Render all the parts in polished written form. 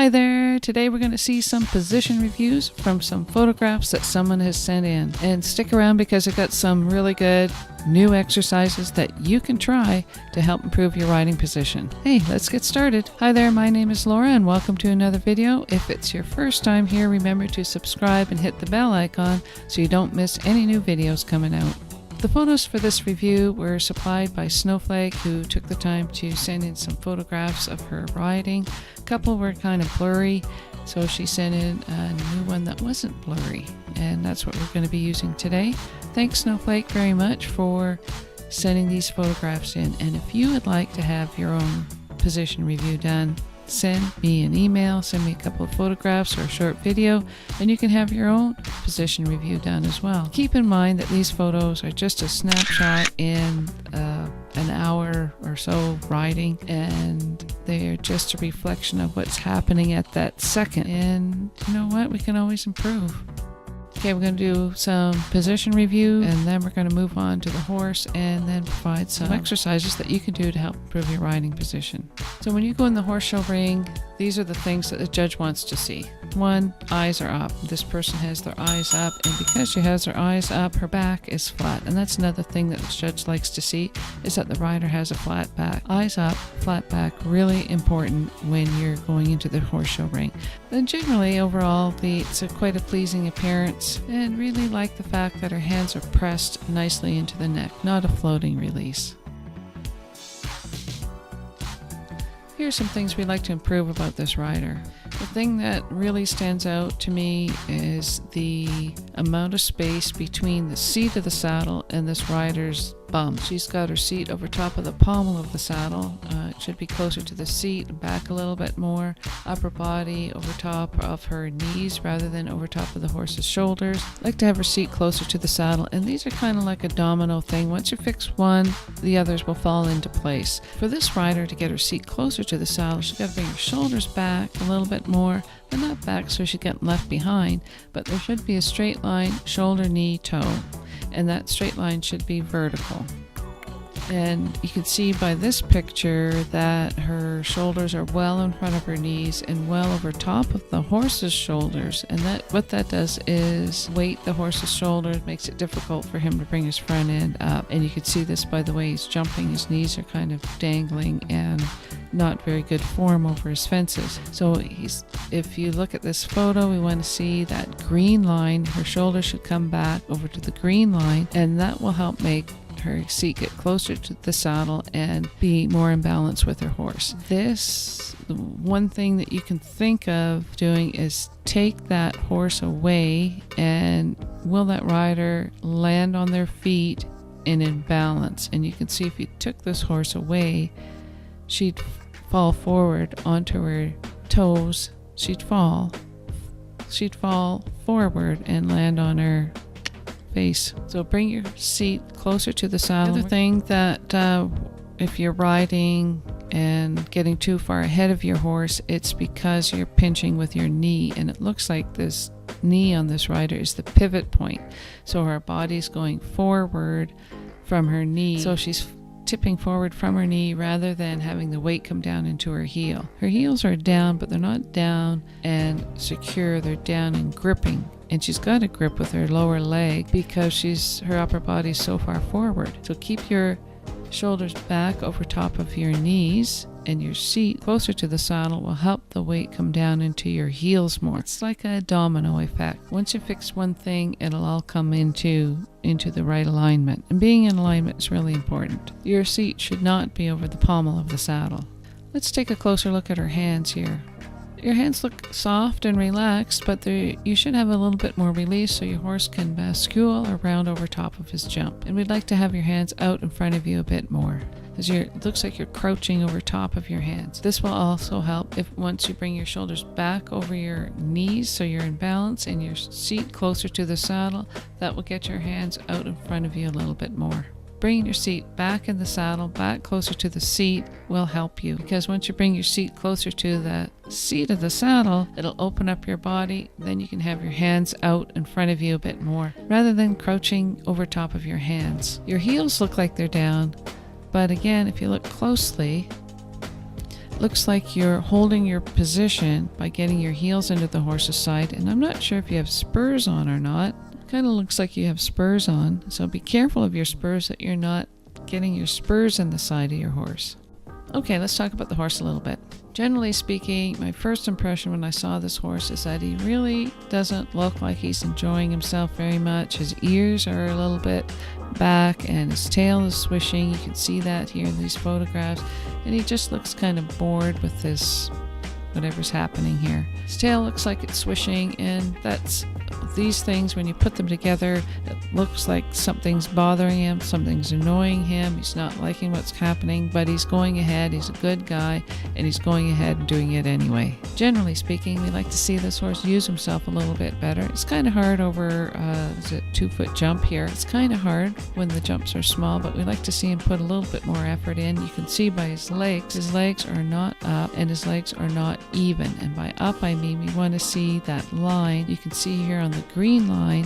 Hi there! Today we're going to see some position reviews from some photographs that someone has sent in. And stick around because I've got some really good new exercises that you can try to help improve your riding position. Hey, let's get started. Hi there, my name is Laura and welcome to another video. If it's your first time here, remember to subscribe and hit the bell icon so you don't miss any new videos coming out. The photos for this review were supplied by Snowflake, who took the time to send in some photographs of her riding. A couple were kind of blurry, so she sent in a new one that wasn't blurry, and that's what we're going to be using today. Thanks, Snowflake, very much for sending these photographs in. And if you would like to have your own position review done, send me an email, send me a couple of photographs or a short video, and you can have your own position review done as well. Keep in mind that these photos are just a snapshot in an hour or so riding, and they're just a reflection of what's happening at that second. And you know what? We can always improve. Okay, we're going to do some position review, and then we're going to move on to the horse and then provide some exercises that you can do to help improve your riding position. So when you go in the horse show ring, these are the things that the judge wants to see. 1, eyes are up. This person has their eyes up, and because she has her eyes up, her back is flat. And that's another thing that the judge likes to see, is that the rider has a flat back. Eyes up, flat back, really important when you're going into the horse show ring. Then generally, overall, it's quite a pleasing appearance, and really like the fact that her hands are pressed nicely into the neck, not a floating release. Here's some things we'd like to improve about this rider. The thing that really stands out to me is the amount of space between the seat of the saddle and this rider's bum. She's got her seat over top of the pommel of the saddle. It should be closer to the seat, back a little bit more. Upper body over top of her knees rather than over top of the horse's shoulders. I like to have her seat closer to the saddle, and these are kind of like a domino thing. Once you fix one, the others will fall into place. For this rider to get her seat closer to the saddle, she's got to bring her shoulders back a little bit more, but not back so she's getting left behind, but there should be a straight line shoulder, knee, toe, and that straight line should be vertical. And you can see by this picture that her shoulders are well in front of her knees and well over top of the horse's shoulders, and what that does is weight the horse's shoulders, makes it difficult for him to bring his front end up. And you can see this by the way he's jumping. His knees are kind of dangling and not very good form over his fences. So if you look at this photo, we want to see that green line. Her shoulders should come back over to the green line, and that will help make her seat get closer to the saddle and be more in balance with her horse. One thing that you can think of doing is take that horse away, and will that rider land on their feet and in balance? And you can see if you took this horse away, she'd fall forward onto her toes. She'd fall forward and land on her face. So bring your seat closer to the saddle. The other thing that if you're riding and getting too far ahead of your horse, it's because you're pinching with your knee, and it looks like this knee on this rider is the pivot point. So her body's going forward from her knee, so she's tipping forward from her knee rather than having the weight come down into her heel. Her heels are down, but they're not down and secure, they're down and gripping. And she's got a grip with her lower leg because her upper body's so far forward. So keep your shoulders back over top of your knees, and your seat closer to the saddle will help the weight come down into your heels more. It's like a domino effect. Once you fix one thing, it'll all come into the right alignment. And being in alignment is really important. Your seat should not be over the pommel of the saddle. Let's take a closer look at her hands here. Your hands look soft and relaxed, but you should have a little bit more release so your horse can bascule around over top of his jump. And we'd like to have your hands out in front of you a bit more, as it looks like you're crouching over top of your hands. This will also help once you bring your shoulders back over your knees so you're in balance and your seat closer to the saddle. That will get your hands out in front of you a little bit more. Bringing your seat back in the saddle, back closer to the seat, will help you, because once you bring your seat closer to the seat of the saddle, it'll open up your body. Then you can have your hands out in front of you a bit more rather than crouching over top of your hands. Your heels look like they're down, but again, if you look closely, looks like you're holding your position by getting your heels into the horse's side, and I'm not sure if you have spurs on or not. It kind of looks like you have spurs on, so be careful of your spurs that you're not getting your spurs in the side of your horse. Okay, let's talk about the horse a little bit. Generally speaking, my first impression when I saw this horse is that he really doesn't look like he's enjoying himself very much. His ears are a little bit back and his tail is swishing. You can see that here in these photographs. And he just looks kind of bored with this, whatever's happening here. His tail looks like it's swishing, and that's these things, when you put them together, it looks like something's bothering him, something's annoying him, he's not liking what's happening, but he's going ahead, he's a good guy, and he's going ahead and doing it anyway. Generally speaking, we like to see this horse use himself a little bit better. It's kind of hard over, is it 2-foot jump here? It's kind of hard when the jumps are small, but we like to see him put a little bit more effort in. You can see by his legs are not up and his legs are not even. And by up, I mean we want to see that line. You can see here on the green line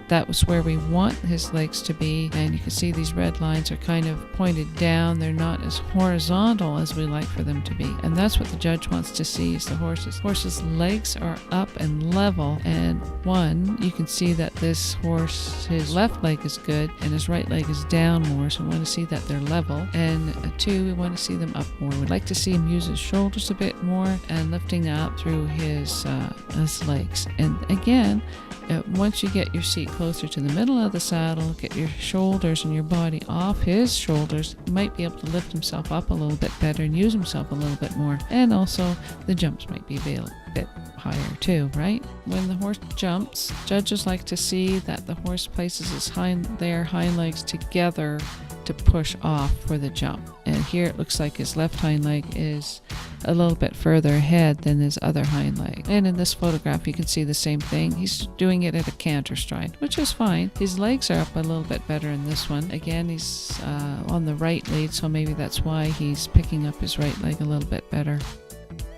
that was where we want his legs to be, and you can see these red lines are kind of pointed down. They're not as horizontal as we like for them to be, and that's what the judge wants to see is the horse's legs are up and level. And one, you can see that this horse, his left leg is good and his right leg is down more, so we want to see that they're level. And two, we want to see them up more. We'd like to see him use his shoulders a bit more and lifting up through his legs. And again, once you get your seat closer to the middle of the saddle, get your shoulders and your body off his shoulders, he might be able to lift himself up a little bit better and use himself a little bit more. And also the jumps might be a bit higher too, right? When the horse jumps, judges like to see that the horse places his hind legs together to push off for the jump. And here it looks like his left hind leg is a little bit further ahead than his other hind leg. And in this photograph you can see the same thing. He's doing it at a canter stride, which is fine. His legs are up a little bit better in this one. Again, he's on the right lead, so maybe that's why he's picking up his right leg a little bit better.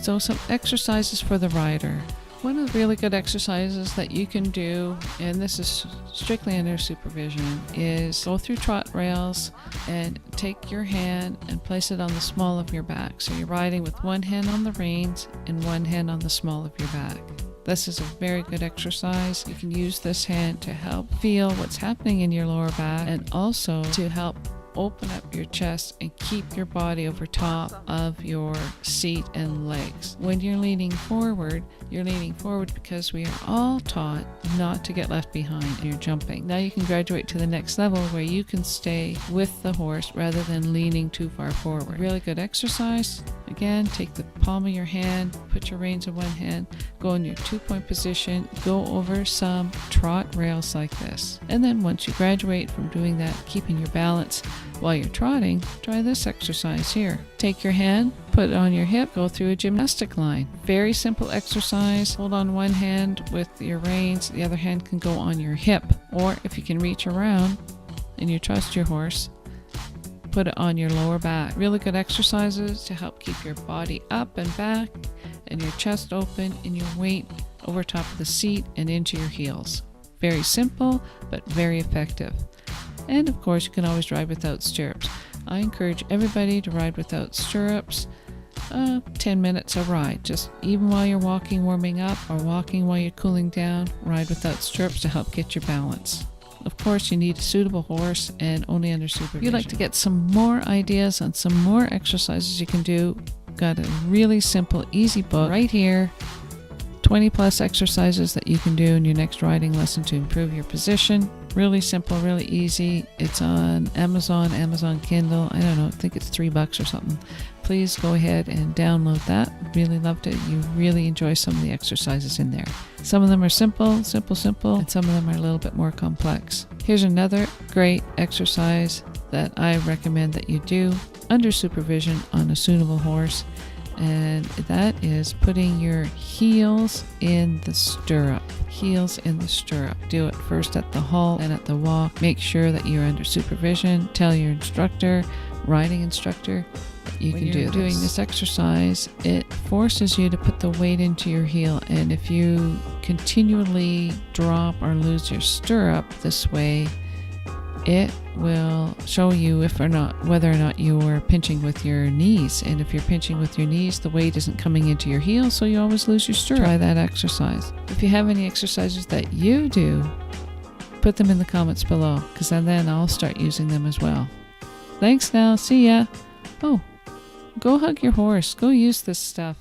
So some exercises for the rider. One of the really good exercises that you can do, and this is strictly under supervision, is go through trot rails and take your hand and place it on the small of your back. So you're riding with one hand on the reins and one hand on the small of your back. This is a very good exercise. You can use this hand to help feel what's happening in your lower back and also to help open up your chest and keep your body over top of your seat and legs. When you're leaning forward because we are all taught not to get left behind when you're jumping. Now you can graduate to the next level where you can stay with the horse rather than leaning too far forward. Really good exercise. Again, take the palm of your hand, put your reins in one hand, go in your 2-point position, go over some trot rails like this. And then once you graduate from doing that, keeping your balance while you're trotting, try this exercise here. Take your hand, put it on your hip, go through a gymnastic line. Very simple exercise. Hold on one hand with your reins, the other hand can go on your hip. Or if you can reach around and you trust your horse, put it on your lower back. Really good exercises to help keep your body up and back and your chest open and your weight over top of the seat and into your heels. Very simple, but very effective. And of course, you can always ride without stirrups. I encourage everybody to ride without stirrups. 10 minutes a ride, just even while you're walking, warming up, or walking while you're cooling down, ride without stirrups to help get your balance. Of course, you need a suitable horse and only under supervision. If you'd like to get some more ideas on some more exercises you can do, got a really simple, easy book right here. 20 plus exercises that you can do in your next riding lesson to improve your position. Really simple, really easy. It's on Amazon Kindle. I don't know, I think it's $3 or something. Please go ahead and download that. Really loved it. You really enjoy some of the exercises in there. Some of them are simple, and some of them are a little bit more complex. Here's another great exercise that I recommend that you do under supervision on a suitable horse. And that is putting your heels in the stirrup. Heels in the stirrup. Do it first at the halt and at the walk. Make sure that you're under supervision. Tell your instructor, riding instructor, that you can do this. Doing this exercise, it forces you to put the weight into your heel. And if you continually drop or lose your stirrup this way, it will show you whether or not you are pinching with your knees. And if you're pinching with your knees, the weight isn't coming into your heels, so you always lose your stirrup. Try that exercise. If you have any exercises that you do, put them in the comments below, because then I'll start using them as well. Thanks now. See ya. Oh, go hug your horse. Go use this stuff.